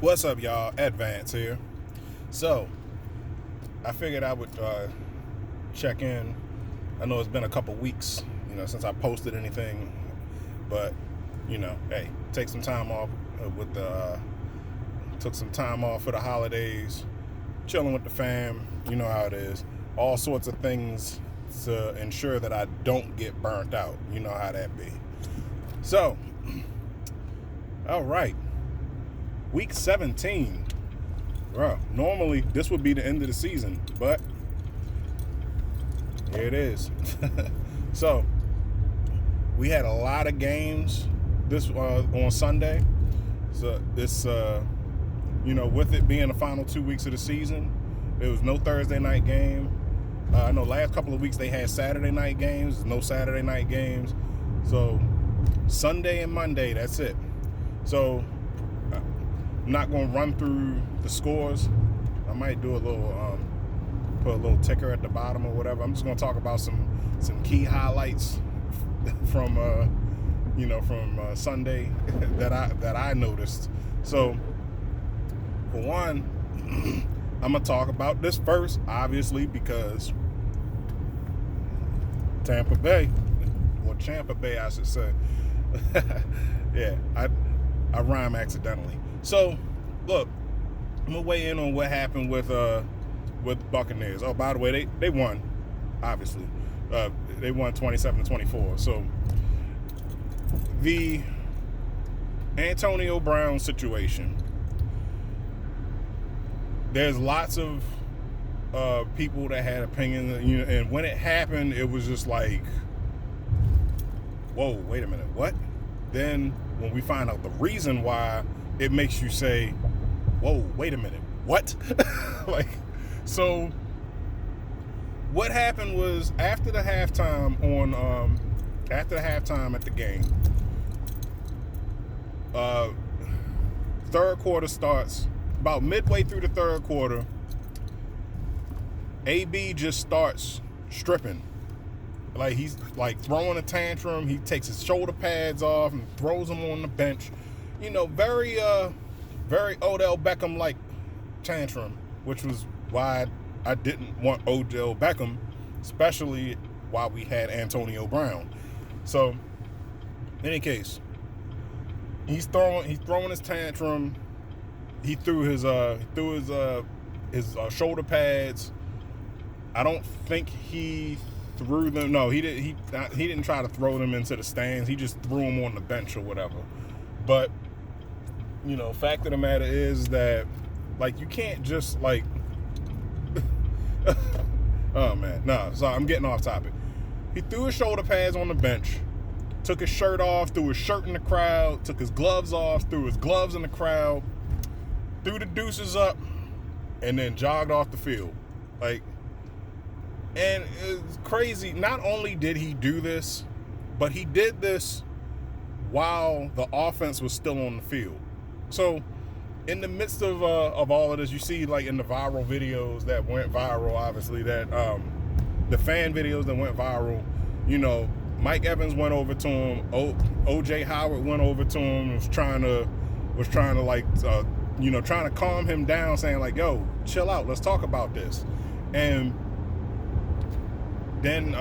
What's up, y'all? Advance here. So, I figured I would check in. I know it's been a couple weeks, since I posted anything, but hey, take some time off took some time off for the holidays, chilling with the fam. You know how it is. All sorts of things to ensure that I don't get burnt out. You know how that be. So, all right. Week 17. Bro, normally this would be the end of the season, but here it is. So, we had a lot of games this on Sunday. So this, with it being the final 2 weeks of the season, there was no Thursday night game. I know last couple of weeks they had Saturday night games. No Saturday night games. So Sunday and Monday, that's it. So I'm not going to run through the scores. I might do a little, put a little ticker at the bottom or whatever. I'm just going to talk about some key highlights from Sunday that I noticed. So for one, I'm gonna talk about this first, obviously, because Tampa Bay, I should say. Yeah, I rhyme accidentally. So, look, I'm gonna weigh in on what happened with Buccaneers. Oh, by the way, they won, obviously. They won 27-24. So, the Antonio Brown situation. There's lots of people that had opinions, and when it happened, it was just like, whoa, wait a minute, what? Then when we find out the reason why, it makes you say, whoa, wait a minute, what? So what happened was after the halftime at the game, third quarter starts. About midway through the third quarter, AB just starts stripping. Like, he's like throwing a tantrum. He takes his shoulder pads off and throws them on the bench. Very Odell Beckham-like tantrum, which was why I didn't want Odell Beckham, especially while we had Antonio Brown. So, in any case, he's throwing his tantrum. He threw his shoulder pads. I don't think he threw them. No, he didn't try to throw them into the stands. He just threw them on the bench or whatever. But fact of the matter is that, like, you can't just like. Oh man, no. Sorry, I'm getting off topic. He threw his shoulder pads on the bench, took his shirt off, threw his shirt in the crowd, took his gloves off, threw his gloves in the crowd, threw the deuces up, and then jogged off the field. And it's crazy. Not only did he do this, but he did this while the offense was still on the field. So, in the midst of all of this, you see, like, in the viral videos that went viral, obviously, that the fan videos that went viral, Mike Evans went over to him, OJ Howard went over to him, was trying to trying to calm him down, saying like, yo, chill out, let's talk about this. And then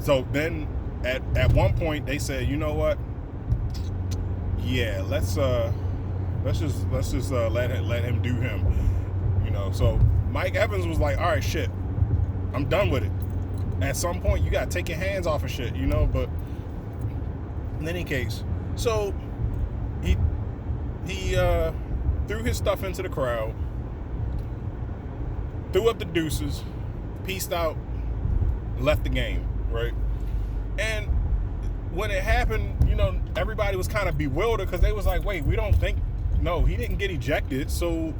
so then at one point they said, you know what, yeah, let's just let him do him. So Mike Evans was like, all right, shit, I'm done with it. At some point you gotta take your hands off of shit, but in any case, so he threw his stuff into the crowd, threw up the deuces, peaced out, left the game, right? And when it happened, everybody was kind of bewildered because they was like, wait, we don't think, no, he didn't get ejected, so,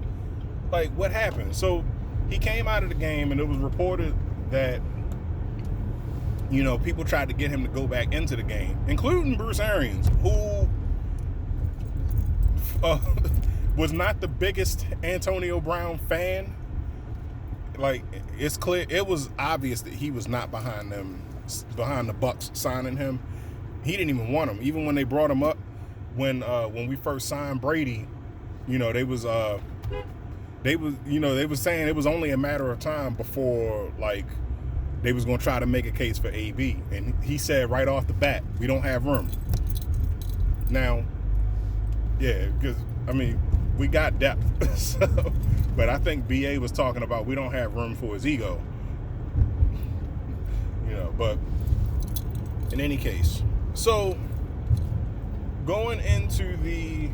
like, what happened? So he came out of the game, and it was reported that, people tried to get him to go back into the game, including Bruce Arians, who was not the biggest Antonio Brown fan. Like, it's clear, it was obvious that he was not behind the Bucs signing him. He didn't even want him. Even when they brought him up, when we first signed Brady, you know, they was saying it was only a matter of time before like they was gonna try to make a case for AB, and he said right off the bat, we don't have room. Now, yeah, because I mean we got depth, so, but I think BA was talking about we don't have room for his ego, you know. But in any case, so going into the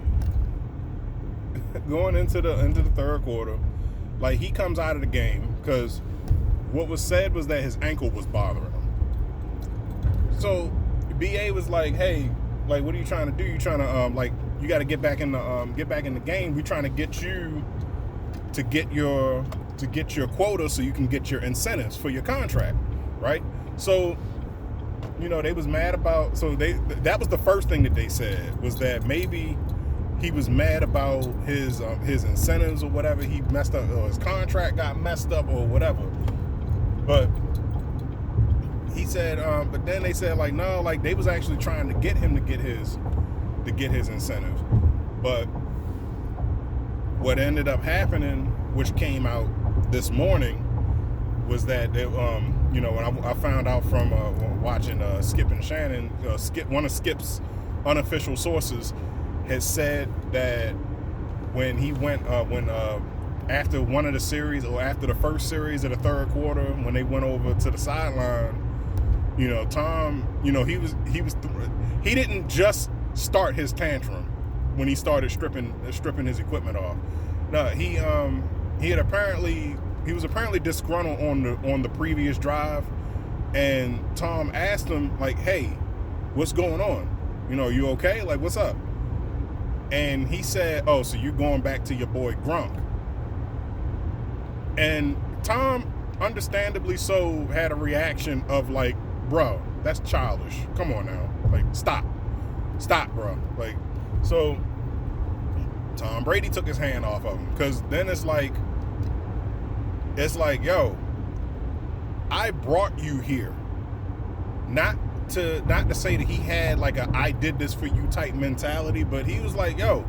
third quarter, like he comes out of the game because what was said was that his ankle was bothering him. So BA was like, "Hey, like, what are you trying to do? You trying to like, you got to get back in the game. We're trying to get you to get your quota so you can get your incentives for your contract, right?" So, you know, they was mad about. So that was the first thing that they said was that maybe he was mad about his incentives or whatever. He messed up, or his contract got messed up or whatever. But he said, but then they said like, no, like they was actually trying to get him to get his incentives. But what ended up happening, which came out this morning, was that you know, when I found out from watching Skip and Shannon, one of Skip's unofficial sources had said that when he went after one of the series, or after the first series of the third quarter, when they went over to the sideline, you know, Tom, you know, he didn't just start his tantrum when he started stripping his equipment off. No, he was apparently disgruntled on the previous drive, and Tom asked him like, "Hey, what's going on? You know, you okay? Like, what's up?" And he said, "Oh, so you're going back to your boy Grunk." And Tom, understandably so, had a reaction of like, "Bro, that's childish. Come on now. Like, stop, bro." Like, so Tom Brady took his hand off of him, because then it's like, yo, I brought you here, not to say that he had like a "I did this for you" type mentality, but he was like, "Yo,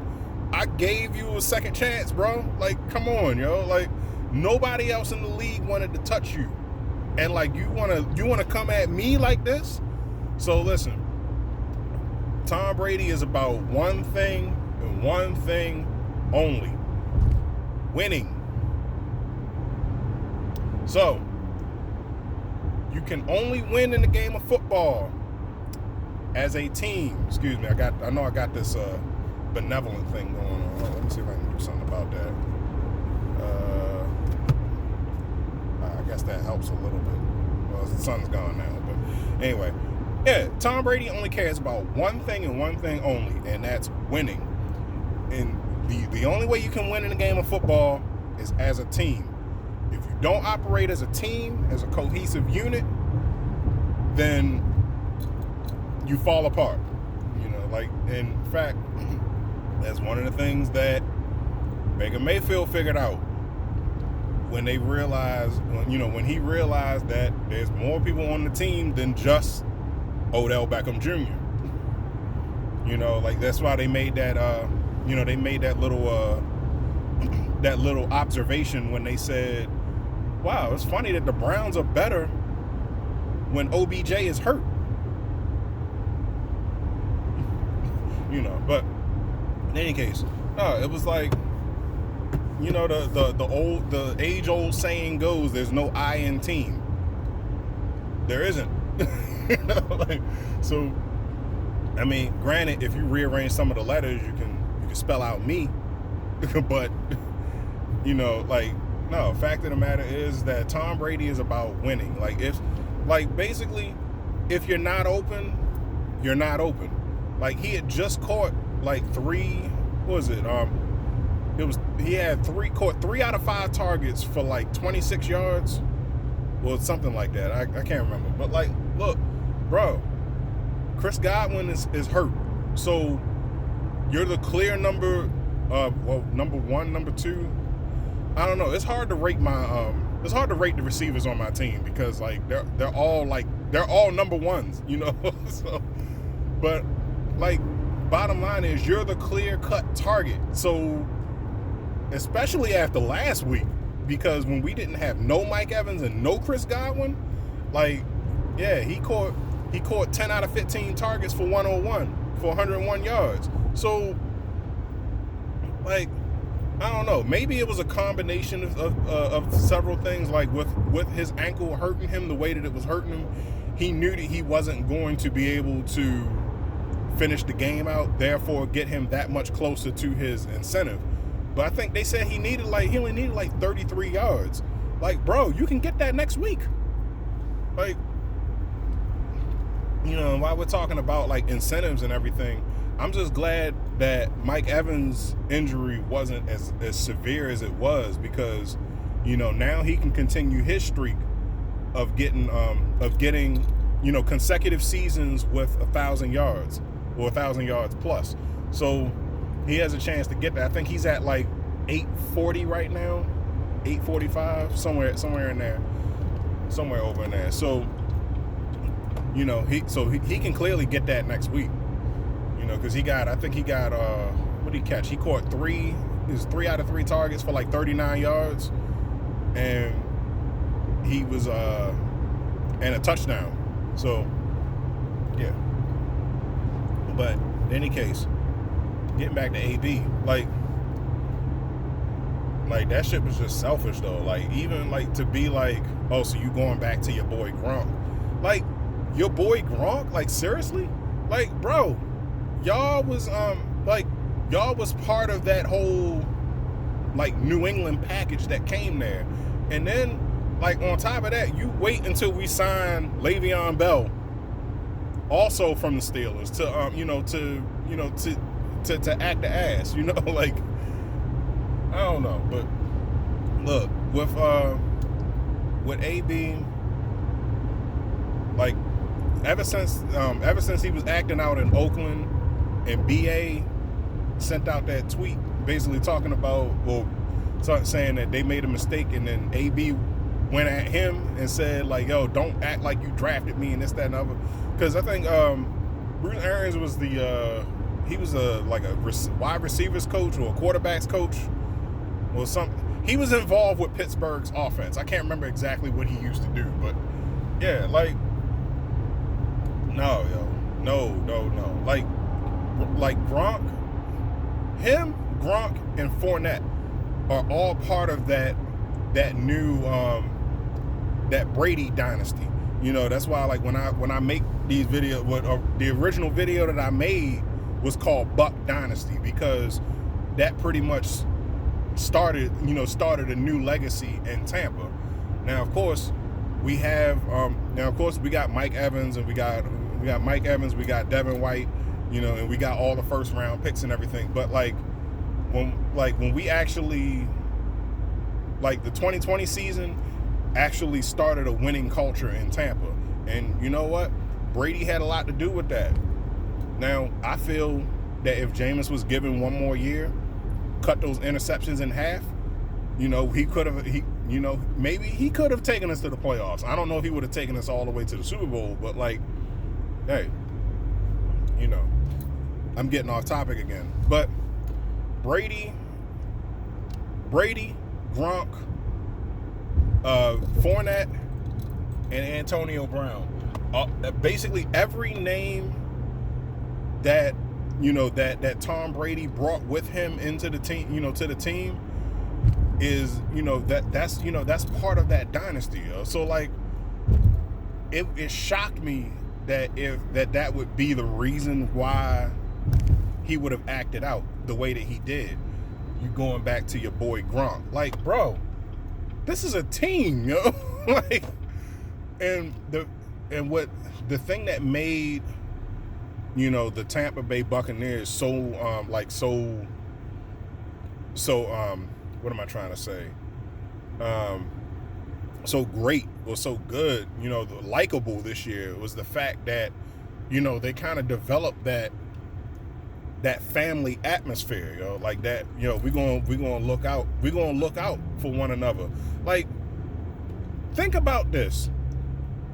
I gave you a second chance, bro. Like, come on, yo. Like, nobody else in the league wanted to touch you, and like you wanna come at me like this?" So listen, Tom Brady is about one thing and one thing only: winning. So you can only win in the game of football as a team. Excuse me, I know I got this benevolent thing going on. Let me see if I can do something about that. I guess that helps a little bit. Well, the sun's gone now, but anyway, yeah, Tom Brady only cares about one thing and one thing only, and that's winning. And the only way you can win in a game of football is as a team. If you don't operate as a team, as a cohesive unit, then you fall apart. You know, like, in fact, that's one of the things that Baker Mayfield figured out when he realized that there's more people on the team than just Odell Beckham Jr. You know, like, that's why they made that little observation when they said, "Wow, it's funny that the Browns are better when OBJ is hurt." You know, but in any case, no, it was like, you know, the age-old saying goes, "There's no I in team." There isn't. You know, like, so, I mean, granted, if you rearrange some of the letters, you can spell out me, but, you know, like, no, fact of the matter is that Tom Brady is about winning. Basically, if you're not open, you're not open. Like, he had just caught like caught 3 out of 5 targets for like 26 yards. Well, something like that. I can't remember. But like, look, bro, Chris Godwin is hurt. So you're the clear number one, number 2. I don't know. It's hard to rate the receivers on my team, because like they're all number ones, you know. So, but like, bottom line is, you're the clear cut target. So especially after last week, because when we didn't have no Mike Evans and no Chris Godwin, like, yeah, he caught 10 out of 15 targets for 101 yards. So, like, I don't know. Maybe it was a combination of several things. Like with his ankle hurting him the way that it was hurting him, he knew that he wasn't going to be able to finish the game out. Therefore, get him that much closer to his incentive. But I think they said he only needed like 33 yards. Like, bro, you can get that next week. Like, you know, while we're talking about like incentives and everything, I'm just glad that Mike Evans' injury wasn't as severe as it was, because, you know, now he can continue his streak of getting you know, consecutive seasons with 1,000 yards or 1,000 yards plus. So he has a chance to get that. I think he's at like 840 right now, 845, somewhere in there, somewhere over in there. So, you know, he can clearly get that next week. You know, because I think he got what did he catch? He caught 3 out of 3 targets for like 39 yards, and he was and a touchdown. So yeah. But in any case, getting back to AB, like that shit was just selfish though. Like, even like to be like, oh, so you going back to your boy Gronk? Like, your boy Gronk? Like, seriously? Like, bro, y'all was part of that whole like New England package that came there. And then, like, on top of that, you wait until we sign Le'Veon Bell, also from the Steelers, to act the ass, you know. Like, I don't know. But look, with AB, like, ever since he was acting out in Oakland, and BA sent out that tweet basically talking about, well, saying that they made a mistake, and then AB went at him and said, like, yo, don't act like you drafted me and this, that, and other. Because I think Bruce Arians was he was a wide receivers coach or a quarterbacks coach or something. He was involved with Pittsburgh's offense. I can't remember exactly what he used to do, but yeah, like, no, like Gronk, and Fournette are all part of that new that Brady dynasty. You know, that's why, like, when I make these videos, the original video that I made was called Buck Dynasty, because that pretty much started a new legacy in Tampa. Now, of course, we have we got Mike Evans, and we got Devin White, you know, and we got all the first round picks and everything. But when we actually, like, the 2020 season actually started a winning culture in Tampa. And you know what? Brady had a lot to do with that. Now, I feel that if Jameis was given one more year, cut those interceptions in half, you know, maybe he could have taken us to the playoffs. I don't know if he would have taken us all the way to the Super Bowl, but, like, hey, you know, I'm getting off topic again. But Brady, Gronk, Fournette, and Antonio Brown. Basically every name that, you know, that Tom Brady brought with him into the team, you know, to the team, is, you know, that's part of that dynasty. So, like, it shocked me that that would be the reason why he would have acted out the way that he did. You going back to your boy Gronk. Like, bro, this is a team, yo. Like, and what the thing that made, you know, the Tampa Bay Buccaneers so what am I trying to say? So great or so good, you know, likable this year, was the fact that, you know, they kind of developed that family atmosphere, yo. Like, that, you know, we're gonna look out for one another. Like, think about this.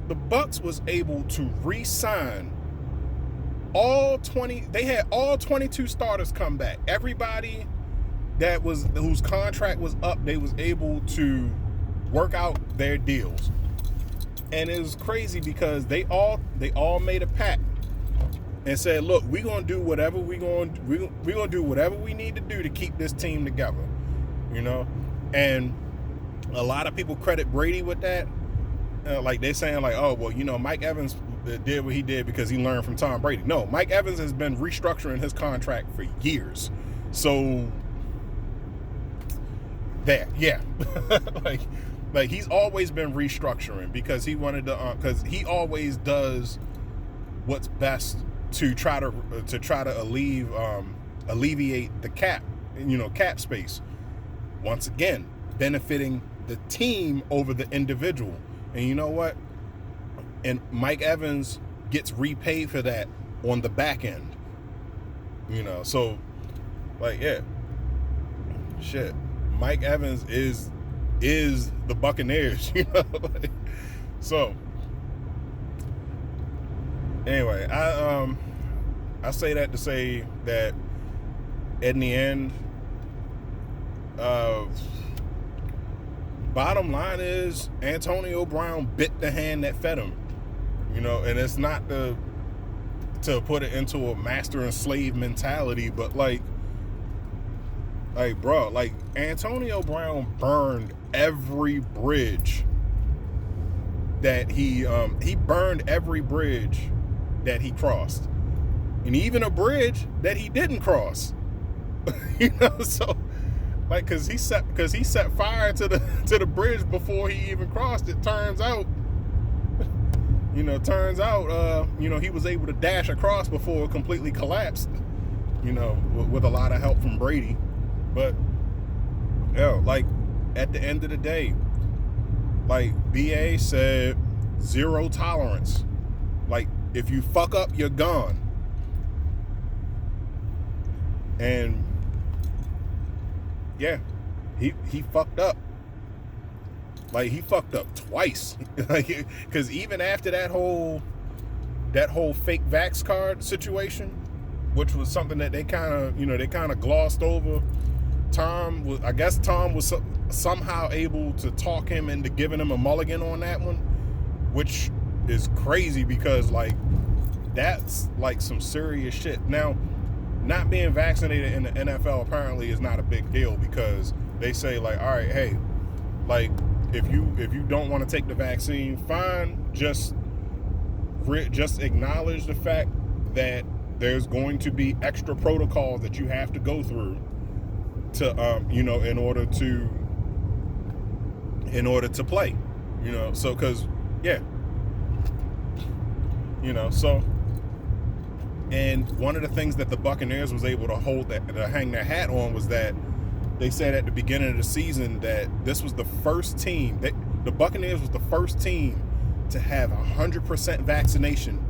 The Bucs was able to re-sign all 22 starters come back. Everybody whose contract was up, they was able to work out their deals. And it was crazy because they all made a pact and said, look, we're gonna do whatever we need to do to keep this team together. And a lot of people credit Brady with that. Like they're saying like, oh, well, Mike Evans did what he did because he learned from Tom Brady. No, Mike Evans has been restructuring his contract for years. So that, yeah. like he's always been restructuring because he wanted to because he always does what's best to try to alleviate the cap space. Once again, benefiting the team over the individual. And you know what? And Mike Evans gets repaid for that on the back end. So like, yeah. Shit. Mike Evans is the Buccaneers, So anyway, I say that to say that in the end, bottom line is Antonio Brown bit the hand that fed him, and it's not to put it into a master and slave mentality, but like bro, like Antonio Brown burned every bridge that he burned every bridge that he crossed, and even a bridge that he didn't cross. So like, cause he set fire to the bridge before he even crossed it. Turns out he was able to dash across before it completely collapsed, with a lot of help from Brady. But like at the end of the day, like BA said, zero tolerance. Like if you fuck up, you're gone. And yeah, he fucked up. Like he fucked up twice. Like, because even after that whole fake vax card situation, which was something that they kind of glossed over. Tom was somehow able to talk him into giving him a mulligan on that one, which is crazy because like that's like some serious shit. Now, not being vaccinated in the NFL apparently is not a big deal because they say like, all right, hey, like if you don't want to take the vaccine, fine, just acknowledge the fact that there's going to be extra protocols that you have to go through to in order to play, so because yeah, so. And one of the things that the Buccaneers was able to hang their hat on was that they said at the beginning of the season that this was the first team, the Buccaneers was the first team to have 100% vaccination.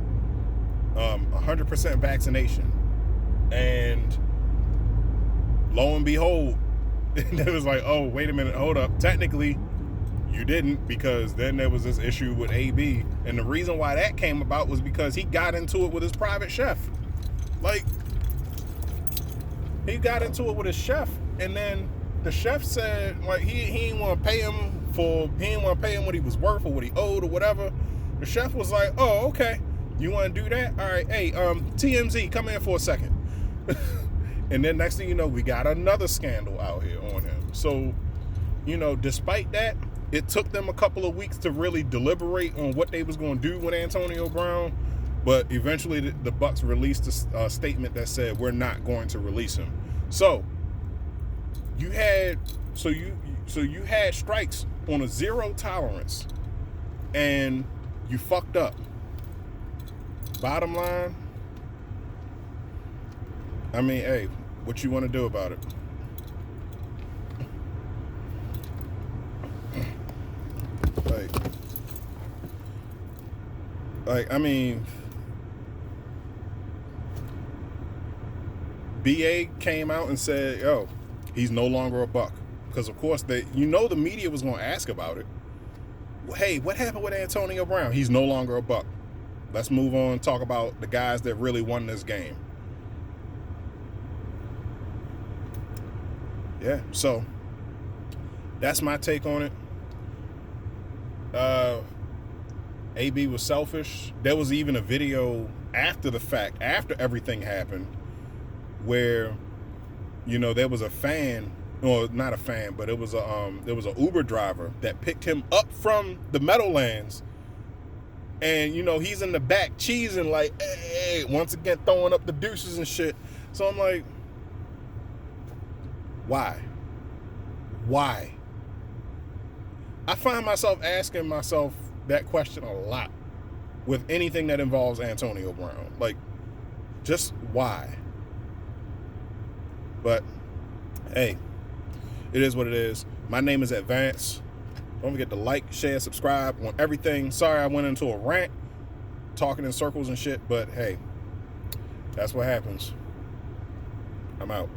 100% vaccination. And lo and behold, it was like, oh, wait a minute, hold up. Technically, you didn't, because then there was this issue with AB. And the reason why that came about was because he got into it with his private chef. Like, he got into it with his chef. And then the chef said, like, he didn't want to pay him what he was worth or what he owed or whatever. The chef was like, oh, okay. You want to do that? All right. Hey, TMZ, come in for a second. And then next thing you know, we got another scandal out here on him. So, despite that, it took them a couple of weeks to really deliberate on what they was going to do with Antonio Brown, but eventually the Bucs released a statement that said we're not going to release him. So you had strikes on a zero tolerance, and you fucked up. Bottom line, I mean, hey, what you want to do about it? Like, I mean, BA came out and said, yo, he's no longer a Buck. Because, of course, the media was going to ask about it. Hey, what happened with Antonio Brown? He's no longer a Buck. Let's move on and talk about the guys that really won this game. yeah, so that's my take on it. AB was selfish. There was even a video after the fact, after everything happened, where, you know, there was a fan, or not a fan, but it was there was an Uber driver that picked him up from the Meadowlands, and, you know, he's in the back cheesing like, hey, once again throwing up the deuces and shit. So I'm like, why? I find myself asking myself that question a lot with anything that involves Antonio Brown. Like, just why? But hey, it is what it is. My name is Advance. Don't forget to like, share, subscribe on everything. Sorry I went into a rant, talking in circles and shit, but hey, that's what happens. I'm out.